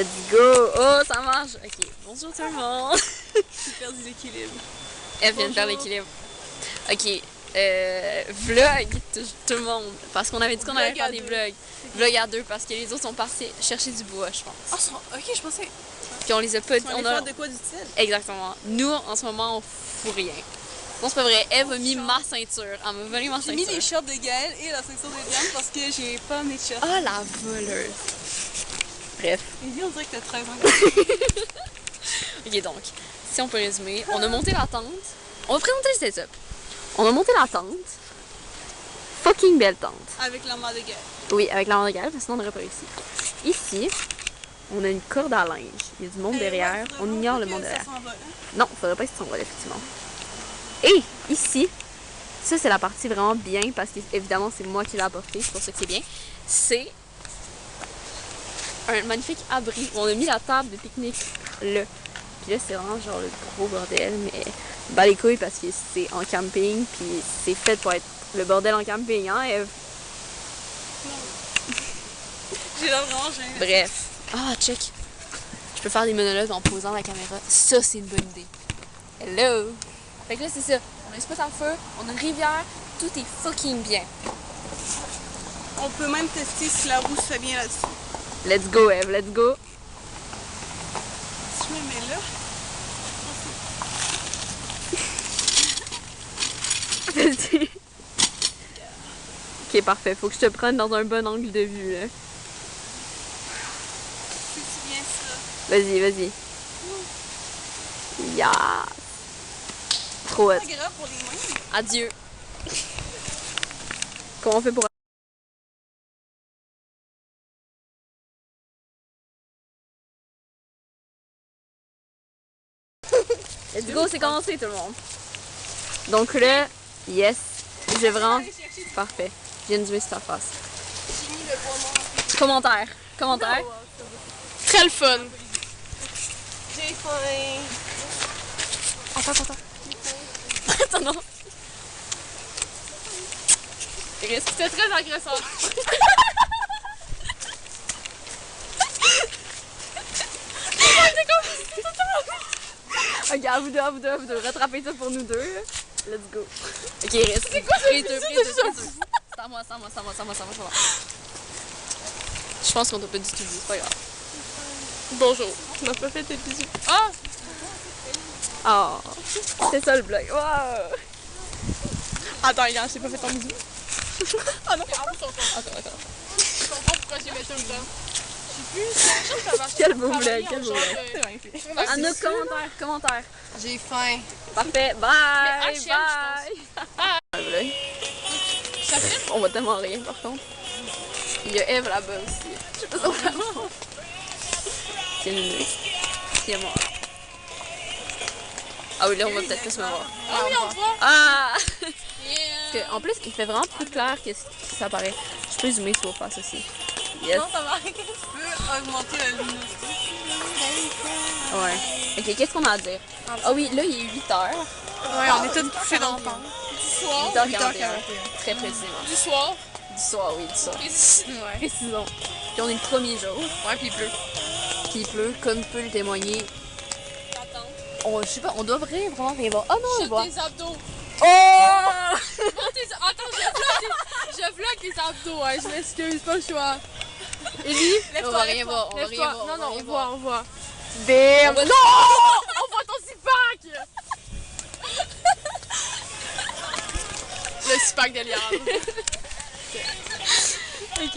Let's go! Oh, ça marche! Ok, bonjour tout le monde! J'ai perdu l'équilibre. Elle vient de perdre l'équilibre. Ok, vlog, tout le monde. Parce qu'on avait dit qu'on allait faire des vlogs. Vlog à deux, parce que les autres sont partis chercher du bois, je pense. Ah, ok, je pensais. Puis on les a pas dit. On a fait de quoi d'utile? Exactement. Nous, en ce moment, on fout rien. Non, c'est pas vrai. Eve a mis ma ceinture. Elle m'a volé ma ceinture. J'ai mis les shorts de Gaëlle et la ceinture de Diane parce que j'ai pas mes shorts. Ah, la voleuse! Bref. Lily, on dirait que t'as 13 ans. Ok, donc, si on peut résumer, on a monté la tente. On va présenter le setup. On a monté la tente. Fucking belle tente. Avec la main de Gaëlle. Oui, avec la main parce que sinon on n'aurait pas réussi. Ici, on a une corde à linge. Il y a du monde derrière. On ignore le monde derrière. Non, il faudrait pas que ça s'envole, effectivement. Et ici, ça c'est la partie vraiment bien parce que évidemment c'est moi qui l'ai apporté, c'est pour ça que c'est bien. C'est un magnifique abri. On a mis la table de pique-nique là. Puis là c'est vraiment genre le gros bordel, mais bas les couilles parce que c'est en camping, puis c'est fait pour être le bordel en camping, hein Eve? J'ai l'air vraiment gênée. Bref. Ah, check. Je peux faire des monologues en posant la caméra. Ça, c'est une bonne idée. Hello! Fait que là, c'est ça. On a un espace à feu, on a une rivière, tout est fucking bien. On peut même tester si la roue se fait bien là-dessus. Let's go, Eve, let's go! Si je me mets là. Vas-y. Ok, parfait. Faut que je te prenne dans un bon angle de vue, là. C'est bien ça. Vas-y, vas-y. Yes! Trop hot. C'est grave pour les mains. Adieu. Comment on fait pour... Let's go, c'est commencé tout le monde. Donc là, yes, j'ai vraiment... Parfait. Je viens de jouer sur ta face. J'ai mis le bois mort. Commentaire. Commentaire. Très le fun. J'ai faim. Attends. Attends, non. C'était très agressant. Ok, à vous deux, rattrapez ça pour nous deux. Let's go. Ok, reste. C'est quoi ça? C'est à moi. Je pense qu'on doit pas du tout dire, c'est pas grave. Bonjour. Tu m'as pas fait tes bisous. Ah! Oh, c'est ça le blog. Wow. Attends, regarde, je t'ai pas fait ton bisou. Ah non, attends. Je comprends pourquoi j'ai mis ça le temps. Quel beau vlog, quel beau vlog. Anouk, commentaire. J'ai faim. Parfait, bye, bye. On va tellement rien par contre. Il y a Eve là-bas aussi. Je sais pas si on va voir. C'est une qui est mort. Ah oui, là on va peut-être plus me voir. Ah oui, on voit. Ah! Parce que, en plus, il fait vraiment plus clair que ça paraît. Je peux zoomer sur vos faces aussi. Yes. Non, ça va. Tu peux augmenter la luminosité. Ouais. Ok, qu'est-ce qu'on a à dire? Ah oui, là il est 8h. Ouais, on est tous couchés dans le temps. Du soir. 8h41. Très précisément. Du soir. Du soir, oui, du soir. Ouais. Précisons. Puis on est le premier jour. Ouais, puis il pleut. Puis il pleut, comme peut le témoigner. Je sais pas, on doit vraiment rien voir. Oh non, on le voit. Tes abdos. Oh! Attends, je vlog tes abdos, hein. Je m'excuse, pas le choix. Ellie, On va rien voir, on va rien voir. Non, on voit. Damn! Non! On voit ton six-pack! Le six-pack de Liane. Ok.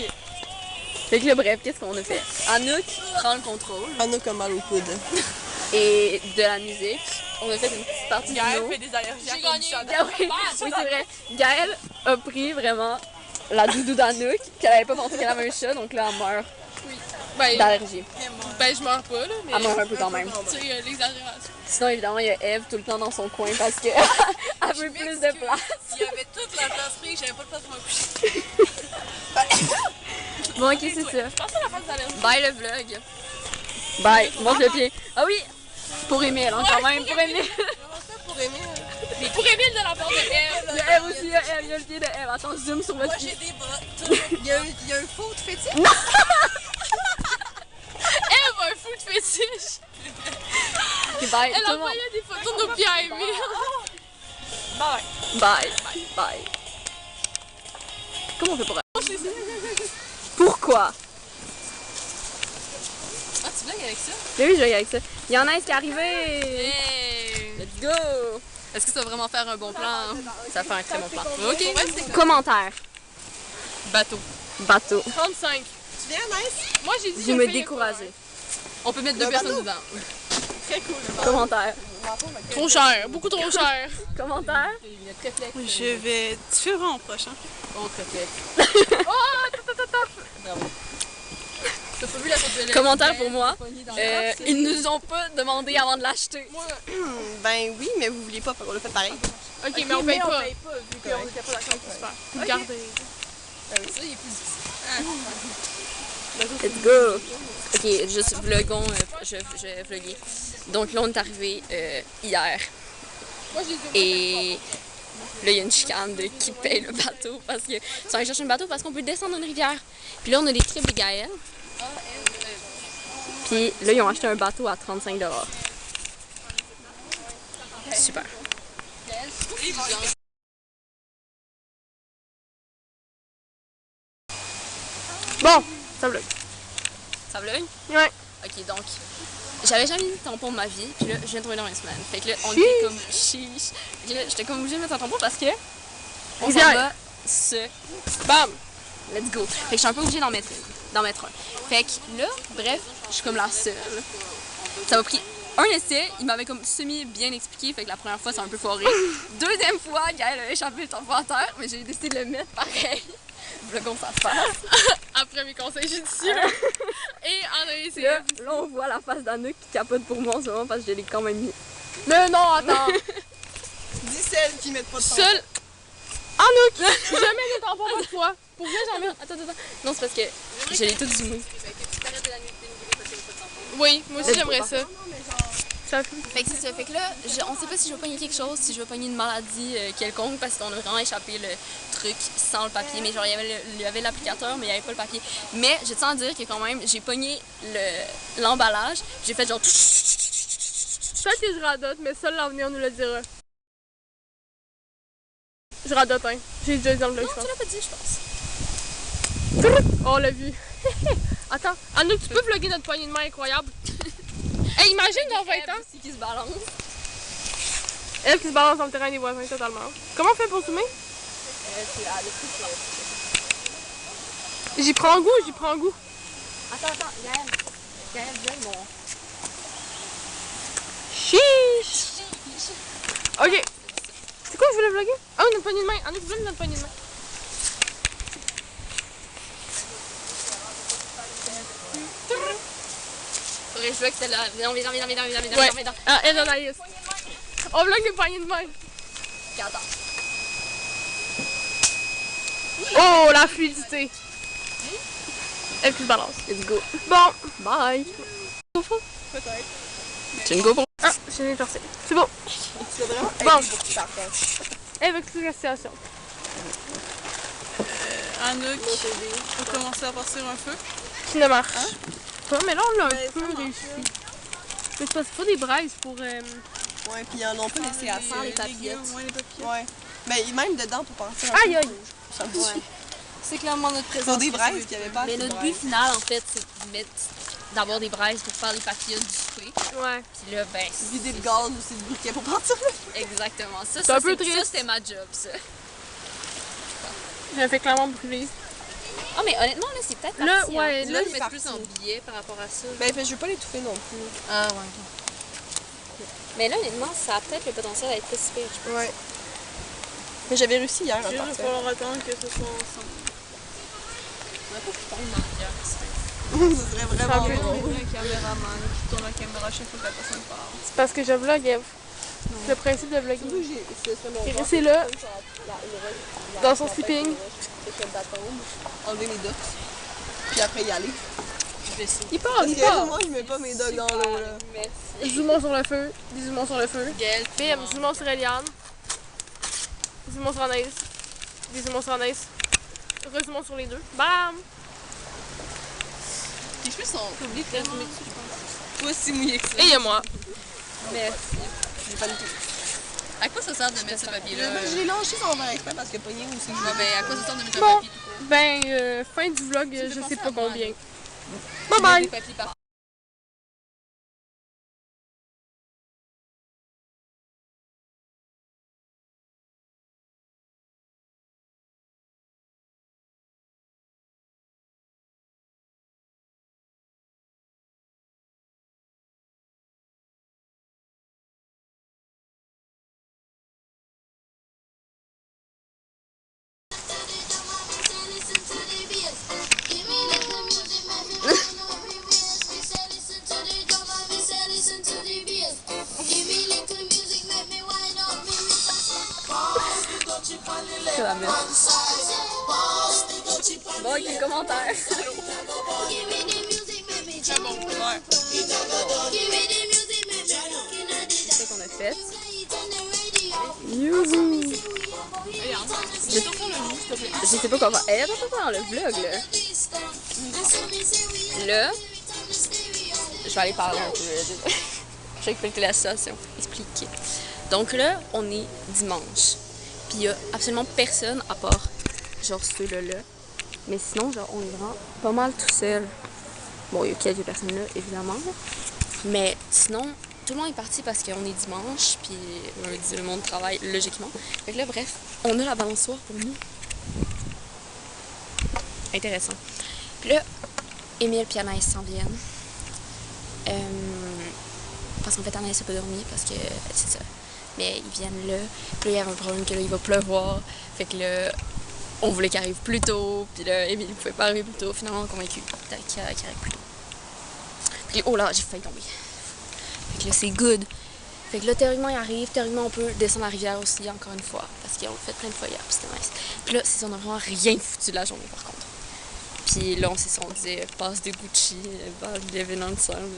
Fait que là, bref, qu'est-ce qu'on a fait? Anouk prend le contrôle. Anouk a mal au coude. Et de la musique. On a fait une petite partie Gaëlle de fait des allergies à Oui, c'est vrai. Gaëlle a pris vraiment la doudou d'Anouk, puis elle avait pas pensé qu'elle avait un chat, donc là, elle meurt d'allergie. Ben, je meurs pas, là, mais... Elle meurt un peu quand même. Tu sais, l'exagération. Sinon, évidemment, il y a Eve tout le temps dans son coin parce qu'elle veut plus de place. Il y avait toute la place prise, j'avais pas de place pour me coucher. Bon, ok, c'est ça. Je pense à la phase d'allergie. Bye le vlog. Bye. Mange le pied. Ah oui! Pour Émile, hein, quand même. Pour Émile. Pour Émile. Mais pour Émile de la part de Eve. Il y a Eve aussi, il y a le pied de Eve. Attends, zoom sur votre pied. Moi, j'ai des bras. Il y a un faux de fétiche. Non! Eve a un Bye. Elle tout le monde. envoyait des photos de nos pieds à aimer. Bye. Bye. Bye. Comment on fait pour... Pourquoi? Ah, tu blagues avec ça? Mais oui, je vais avec ça. Il y en a un qui est arrivé! Hey! Let's go! Est-ce que ça va vraiment faire un bon plan? Ça fait un très bon plan. Ok. Commentaire. Bateau. Bateau. 35. Tu viens, nice? Moi, j'ai dit Vous je me paye découragez. On peut mettre deux personnes dedans. Très cool. Commentaire. Trop cher. Beaucoup trop cher. Commentaire. Je vais... Tu fais vraiment prochain. Oh, réflexe. Oh, attends. Bravo. T'as pas vu la photo de Commentaire pour moi. Ils nous ont pas demandé avant de l'acheter. Ben oui, mais vous vouliez pas, fait qu'on l'a fait pareil. Ok, mais on paye pas. Vu qu'on était pas d'accord avec super. Vous le gardez. Ah oui. Ça, il est plus Let's go! Ok, juste vlogons, je vais vlogger. Donc là, on est arrivé hier. Moi, j'ai dit. Et là, il y a une chicane de qui paye le bateau parce que sont allés chercher un bateau parce qu'on peut descendre une rivière. Puis là, on a des tripes de Gaël. Puis là, ils ont acheté un bateau à 35 $. Super. Bon, ça vlog. Ça vlog? Ouais. Ok, donc, j'avais jamais mis de tampon de ma vie, puis là, je viens de tomber dans une semaine. Fait que là, on était comme chiche. Puis là, j'étais comme obligée de mettre un tampon parce que on s'en Rivière. va se... Bam! Let's go. Fait que je suis un peu obligée d'en mettre un. Fait que là, bref, je suis comme la seule. Ça m'a pris un essai, il m'avait comme semi-bien expliqué, fait que la première fois, c'est un peu foiré. Deuxième fois, Gaël a échappé le tampon à terre, mais j'ai décidé de le mettre pareil. Vlogons ça se passe. Après mes conseils judicieux. Et Anaïs, Là, on voit la face d'Anouk qui capote pour moi en ce moment parce que je l'ai quand même mis. Mais non, attends. Dis celles qui mettent pas de temps. Seul. Anouk! Jamais de tampon votre fois. Pour vrai, jamais. Attends. Non, c'est parce que je l'ai tout zoomé. Oui, moi aussi, j'aimerais ça. Fait que c'est ça. Fait que là, on sait pas si je vais pogner quelque chose, si je vais pogner une maladie quelconque parce qu'on a vraiment échappé le truc sans le papier. Mais genre, il y avait l'applicateur, mais il n'y avait pas le papier. Mais je tiens à dire que quand même, j'ai pogné l'emballage. J'ai fait genre... Peut-être que je radote, mais seul l'avenir nous le dira. Je radote, hein. J'ai déjà dit dans le vlog, Non, je tu pense. l'as pas dit, je pense. Oh, on l'a vu. Attends, Anouk, tu peux vlogger notre poignée de main incroyable? Hey, imagine dans 20 ans. Ici qui se balance. Elle qui se balance dans le terrain des voisins totalement. Comment on fait pour zoomer? J'y prends goût. Attends, Gaël, viens, mon... Chiche! Ok. C'est quoi que je voulais vlogger? Ah, notre poignée de main. Anouk, vlog notre poignée de main. Faudrait que je vois que c'était là. Viens. Ouais. Ah, elle, Anaïs. On vlog les poignées de main. Attends. Oh, la fluidité. Elle qui se balance. Let's go. Bon. Bye. Peut-être. Tu une GoPro? Ah, j'ai une percée. C'est bon. Tu vas vraiment Bon. aider pour ta face. Avec toute la situation. Anouk, on commencer à partir un feu. Qui ne marche pas, mais là on l'a un Ben, peu ça marche, réussi. Mais c'est parce qu'il faut des braises pour... Ouais, puis ils en ont pas laissé assez. Sans les papillettes. Ouais, les papillettes. Ouais. Mais même dedans pour partir un Aïe, feu. aïe. Ça me tue. C'est clairement notre Faut présence. des braises qu'il n'y avait pas. Mais assez de notre but braises. final, en fait, c'est d'avoir des braises pour faire les papillotes du souper. Ouais. Puis là, ben, Vider le gaz aussi du briquet pour partir. exactement. C'est un peu triste. Ça, c'était ma job, ça. J'ai fait clairement brûler. Ah, mais honnêtement, là, c'est peut-être Là, parti, ouais, hein. là, je c'est vais plus parti. en billet par rapport à ça. Ben, je veux pas l'étouffer non plus. Ah, ouais. Mais là, honnêtement, ça a peut-être le potentiel d'être pas super, je pense. Ouais. Mais j'avais réussi hier à Il va partir. falloir attendre que ce soit ensemble. On a pas pu tomber dans le cœur, Ce serait vraiment Ça drôle. peut- Un caméraman qui tourne la caméra chaque fois que la personne parle. C'est parce que je vlog, Eve. C'est le principe de vlogger. Surtout, je laisserais mon Et corps rester là, la- dans son sleeping. avec le bâton, enlever les docks, puis après y aller. Il part, Parce il que part. moi, je mets pas mes docks dans l'eau, là. Merci. Zoomons sur le feu. Des zoomons sur le feu. Gaël, Bim, zoomons sur Eliane. Zoomons sur Anaïs. Des zoomons sur Anaïs. Rezoomons sur les deux. Bam! Tes cheveux sont. T'oublies de résumer dessus, je pense. Toi aussi mouillé que ça. Et il y a moi. Merci. J'ai pas tout. À quoi ça sert de mettre ce papier-là? Je l'ai lâché sans faire exprès parce que pogné aussi. Ouais, ben, à quoi ça sert de mettre un Bon, papier? ben, fin du vlog, je sais pas combien. Bye Des bye! papiers partout. Je vais la mettre. Bon, ok, commentaire. C'est bon, ouais. C'est ce qu'on a fait. Youhou! Regarde. Je vais te faire le mou, s'il te plaît. Je sais pas quoi faire. Hey, attends, le vlog là. Là, je vais aller parler un peu. Je vais expliquer la situation. Expliquer. Donc là, on est dimanche. Puis il y a absolument personne à part genre ceux-là là. Mais sinon, genre, on est vraiment pas mal tout seul. Bon, il y a quelques personnes là, évidemment. Mais sinon, tout le monde est parti parce qu'on est dimanche, puis lundi, le monde travaille logiquement. Fait que là, bref, on a la balançoire pour nous. Intéressant. Puis là, Émile et Anaïs s'en viennent. Parce qu'en fait, Anaïs n'a pas dormi parce que c'est ça. Mais ils viennent là. Puis là, il y a un problème que là, il va pleuvoir. Fait que là, on voulait qu'il arrive plus tôt. Puis là, Émile ne pouvait pas arriver plus tôt. Finalement, on est convaincu qu'il arrive plus tôt. Puis oh là, j'ai failli tomber. Fait que là, c'est good. Fait que là, théoriquement, il arrive. Théoriquement, on peut descendre la rivière aussi, encore une fois. Parce qu'on l'a fait plein de fois hier, puis c'était nice. Puis là, c'est ça, on a vraiment rien foutu de la journée, par contre. Puis là, on disait passe de Gucci, Living on Sun.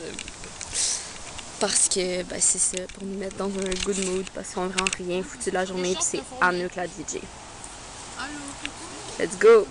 Parce que, ben, c'est ça, pour nous mettre dans un good mood. Parce qu'on a vraiment rien foutu de la journée, puis c'est Anouk la DJ. Let's go!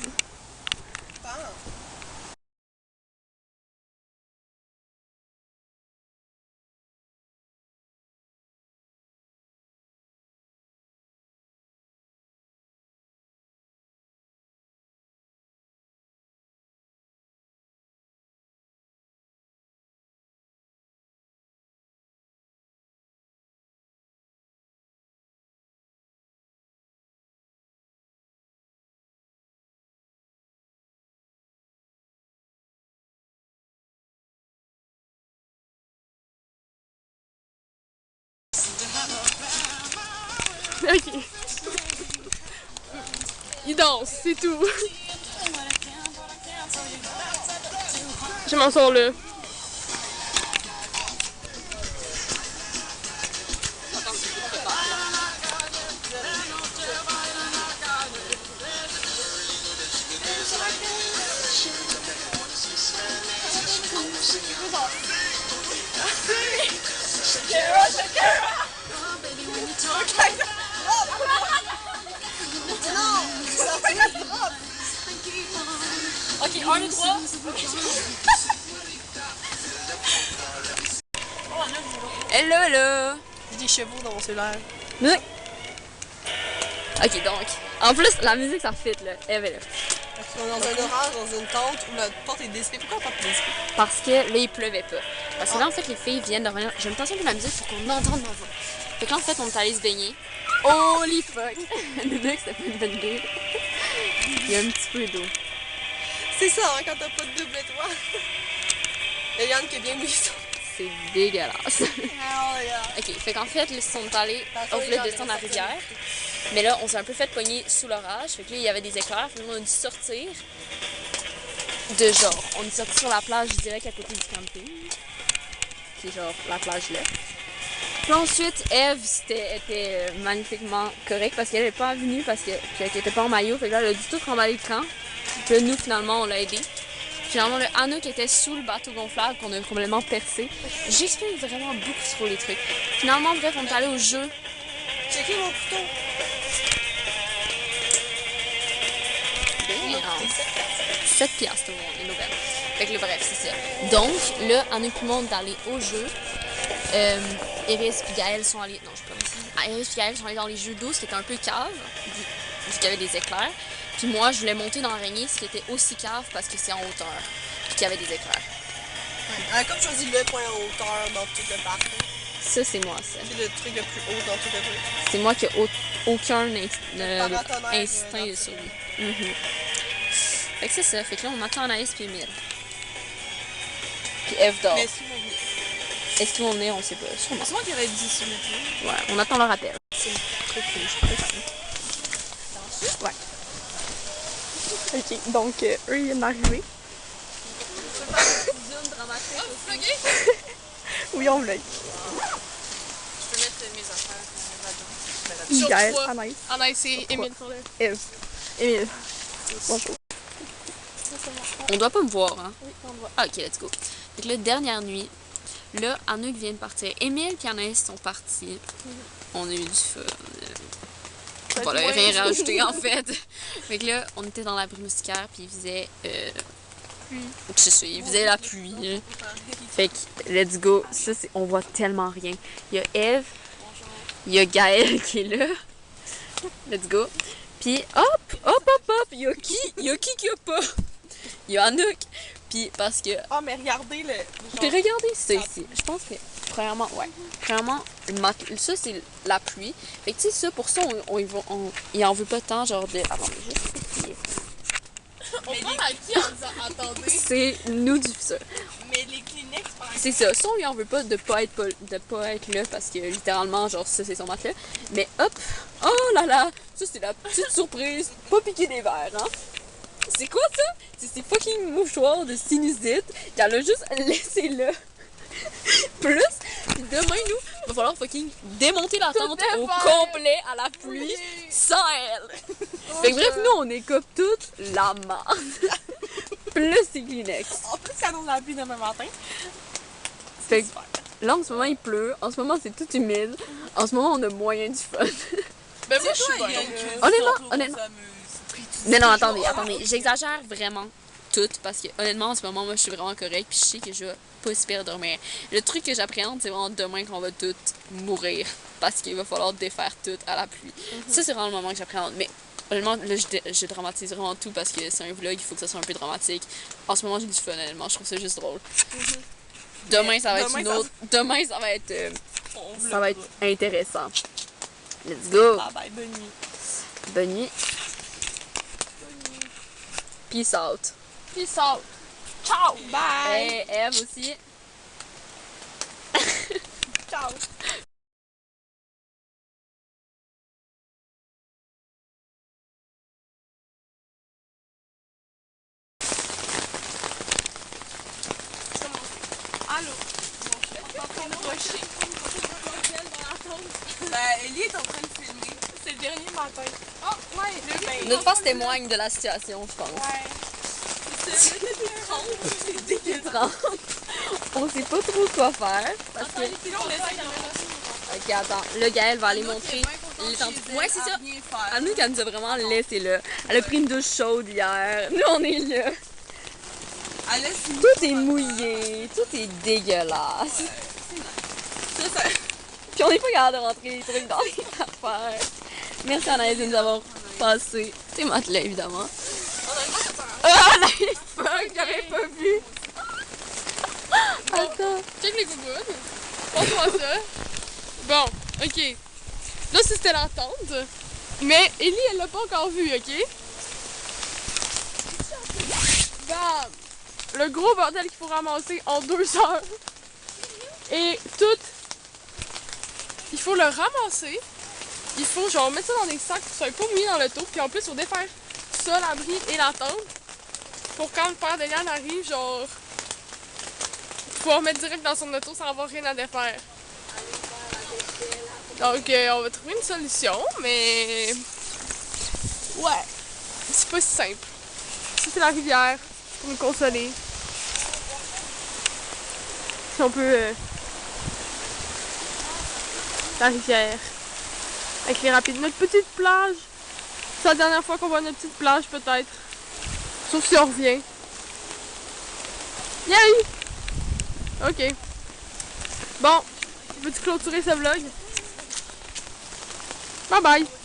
Ok. Il danse, c'est tout. Je m'en sors là. Ok, 1, 2, 3. Hello là! J'ai des chevaux dans mon cellulaire. Musique! Ok, donc, en plus, la musique ça fit là. Elle est là. On est dans un orage, dans une tente où la porte est décipée. Pourquoi la porte est décipée? Parce que là, il pleuvait pas. Parce que là, en fait, les filles viennent de revenir. Je me tentais de la musique pour qu'on entende ma voix. Fait que là, en fait, on est allé se baigner. Holy fuck! Le mec, c'était pas une bonne idée. Il y a un petit peu d'eau. C'est ça, hein, quand t'as pas de double étoile. Et Yann qui est bien mouillé. C'est dégueulasse. Oh, yeah. Ok, fait qu'en fait, là, ils sont allés. On voulait descendre la rivière. Mais là, on s'est un peu fait pogner sous l'orage. Fait que là, il y avait des éclairs. Finalement, on a dû sortir de genre. On est sorti sur la plage direct à côté du camping. Qui est genre la plage là. Puis ensuite, Eve était magnifiquement correcte parce qu'elle n'est pas venue parce qu'elle n'était pas en maillot. Fait que là, elle a dû tout remballer le camp. Puis là, nous, finalement, on l'a aidé. Finalement, le Anouk était sous le bateau gonflable qu'on a complètement percé. J'explique vraiment beaucoup trop les trucs. Finalement, bref, on est allé au jeu. Checkez mon couteau. Bien, 7 piastres, tout le monde, les nouvelles. Fait que là, bref, c'est ça. Donc, là, Anouk et moi, on est allé au jeu. Iris et Gaël sont allés... Non, je peux pas dire. Ah, Iris et Gaël sont allés dans les jeux d'eau, c'était un peu cave, vu qu'il y avait des éclairs. Puis moi, je voulais monter dans l'araignée, ce qui était aussi cave parce que c'est en hauteur, puis qu'il y avait des éclairs. Ouais. Comme choisi le point en hauteur dans tout le parc. Ça, c'est moi, ça. C'est le truc le plus haut dans tout le truc. C'est moi qui ai aucun Paratonnerre, instinct de survie. Fait que c'est ça. Fait que là, on attend Anaïs puis Emile. Puis Eve dort. Mais si vous venez. Est-ce qu'ils vont venir? On sait pas. Sûrement. C'est moi qui aurais dit sur le truc. Ouais, on attend leur appel. C'est très cool, je suis très fan. Ouais. Ok, donc eux ils viennent d'arriver. Oui, on vlog. Je peux mettre mes affaires là-dedans. Gaël, Anaïs, Anaïs et Emile sont là. Eve, Emile. Bonjour. On doit pas me voir, hein? Oui, on voit. Ah, ok, let's go. Fait que là, dernière nuit, là, Anouk vient de partir. Emile et Anaïs sont partis. On a eu du fun. Voilà, rien rajouté en fait. Fait que là, on était dans l'abri moustiquaire, puis il faisait. Je sais, il faisait la pluie. Fait que, let's go. Ça, on voit tellement rien. Il y a Eve, il y a Gaël qui est là. Let's go. Puis, hop. Il y a qui? Il y a qui a pas? Il y a Anouk. Puis, parce que. Ah, mais regardez le. Puis regardez ça ici. Je pense que, premièrement, ça c'est la pluie. Fait que tu sais, ça, pour ça, il en veut pas tant, genre de. Attendez, juste essayer. On parle à qui en disant attendez? C'est nous du futur. Mais les Kleenex, par exemple. C'est ça. Ça, on lui en veut pas de pas être là parce que littéralement, genre, ça, c'est son matelas. Mais hop! Oh là là! Ça, c'est la petite surprise. Pas piquer des verres, hein? C'est quoi ça? C'est ces fucking mouchoirs de sinusite. Elle a juste laissé là. Plus, demain, nous, il va falloir fucking démonter la tente au complet à la pluie sans elle. Fait que bref, nous, on écope toute la marde. Plus c'est Kleenex. En plus, ça annonce la pluie demain matin. Fait que là, en ce moment, il pleut. En ce moment, c'est tout humide. En ce moment, on a moyen du fun. Ben moi, je suis toi, bien. Honnêtement. Non, attendez. J'exagère vraiment tout parce que honnêtement, en ce moment, moi, je suis vraiment correcte. Puis je sais que je vais pas super dormir. Le truc que j'appréhende, c'est vraiment demain qu'on va toutes mourir parce qu'il va falloir défaire tout à la pluie. Ça, c'est vraiment le moment que j'appréhende. Mais honnêtement, là, je dramatise vraiment tout parce que c'est un vlog, il faut que ça soit un peu dramatique. En ce moment, j'ai du fun, honnêtement. Je trouve ça juste drôle. Demain, ça va être une autre. Demain, ça va être intéressant. Let's go! Bye bye, bonne nuit. Bonne nuit. Peace out. Peace out. Ciao. Bye. Et Eve aussi. Ciao. Allô? On est en train de rusher. Ellie est en train de filmer. C'est le dernier matin. Oh, ouais, le bain. Notre face témoigne de la situation, je pense. Ouais. C'est dégueulasse. On sait pas trop quoi faire. Parce que... Ok, attends. Là, Gaëlle va aller montrer l'étendue. Ouais, c'est ça. Anouk, elle nous a vraiment laissé là. Elle a pris une douche chaude hier. Nous, on est là. Tout est mouillé. Tout est dégueulasse. Ça. Puis on n'est pas capable de rentrer les trucs dans les affaires. Merci Anaïs de nous avoir passé. C'est matelas, évidemment. Ah, Anaïs, fuck, j'avais pas vu. Attends. Check les gougounes. Montre-moi ça. Bon, ok. Là, c'était la tente. Mais Ellie, elle l'a pas encore vu, ok? Bam! Le gros bordel qu'il faut ramasser en 2 heures. Et tout. Il faut le ramasser. Il faut genre mettre ça dans des sacs pour que ça soit pas mouillé dans l'auto. Puis en plus, il faut défaire ça, l'abri et la tente. Pour quand le père d'Eliane arrive, genre. Pouvoir mettre direct dans son auto sans avoir rien à défaire. Donc, on va trouver une solution, mais. Ouais. C'est pas si simple. Ça, c'est la rivière pour nous consoler. Si on peut. La rivière. Avec les rapides. Notre petite plage. C'est la dernière fois qu'on voit notre petite plage, peut-être. Sauf si on revient. Yay! Ok. Bon. Veux-tu clôturer ce vlog? Bye bye!